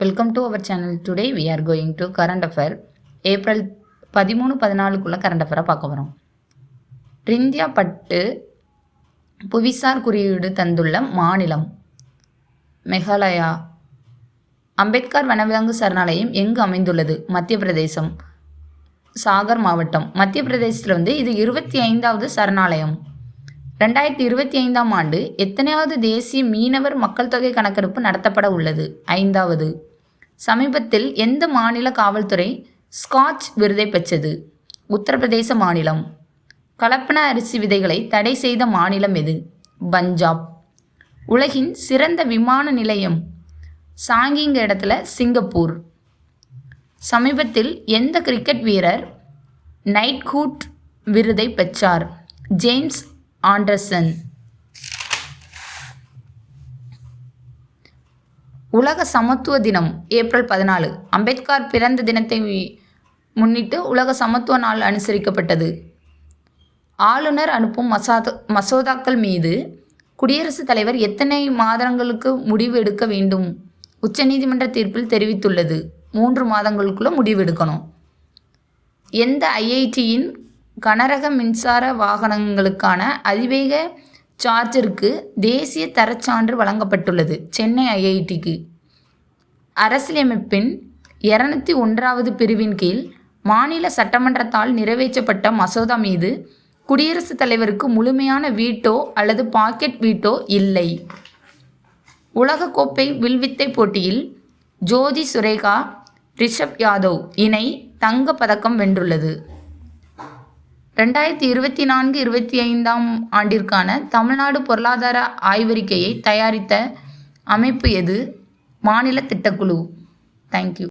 Welcome to our channel. Today we are going to current affair April 13-14 current affair பார்க்க போறோம். India பட்டு புவிசார் குறியீடு தந்துள்ள மாநிலம் மேகாலயா. அம்பேத்கர் வனவிலங்கு சரணாலயம் எங்கு அமைந்துள்ளது? மத்திய பிரதேசம், சாகர் மாவட்டம். மத்திய பிரதேசத்தில் இது 25வது சரணாலயம். 2025ஆம் ஆண்டு எத்தனையாவது தேசிய மீனவர் மக்கள் தொகை கணக்கெடுப்பு நடத்தப்பட உள்ளது? 5வது. சமீபத்தில் எந்த மாநில காவல்துறை ஸ்காட்ச் விருதை பெற்றது? உத்தரப்பிரதேச மாநிலம். கலப்பன அரிசி விதைகளை தடை செய்த மாநிலம் எது? பஞ்சாப். உலகின் சிறந்த விமான நிலையம் சாங்கிங்க இடத்துல சிங்கப்பூர். சமீபத்தில் எந்த கிரிக்கெட் வீரர் நைட்ஹுட் விருதை பெற்றார்? James Anderson. உலக சமத்துவ தினம் ஏப்ரல் 14. அம்பேத்கர் பிறந்த தினத்தை முன்னிட்டு உலக சமத்துவ நாள் அனுசரிக்கப்பட்டது. ஆளுநர் அனுப்பும் மசோதாக்கள் மீது குடியரசுத் தலைவர் எத்தனை மாதங்களுக்கு முடிவு எடுக்க வேண்டும்? உச்சநீதிமன்ற தீர்ப்பில் தெரிவித்துள்ளது 3 மாதங்களுக்குள்ள முடிவு எடுக்கணும். எந்த ஐஐடியின் கனரக மின்சார வாகனங்களுக்கான அதிவேக சார்ஜருக்கு தேசிய தரச்சான்று வழங்கப்பட்டுள்ளது? சென்னை ஐஐடிக்கு. அரசியலமைப்பின் 201வது பிரிவின் கீழ் மாநில சட்டமன்றத்தால் நிறைவேற்றப்பட்ட மசோதா மீது குடியரசுத் தலைவருக்கு முழுமையான வீட்டோ அல்லது பாக்கெட் வீட்டோ இல்லை. உலகக்கோப்பை வில்வித்தை போட்டியில் ஜோதி சுரேகா ரிஷப் யாதவ் இணை தங்கப் பதக்கம் வென்றுள்ளது. 2024-25ஆம் ஆண்டிற்கான தமிழ்நாடு பொருளாதார ஆய்வறிக்கையை தயாரித்த அமைப்பு எது? மாநில திட்டக்குழு. தேங்க்யூ.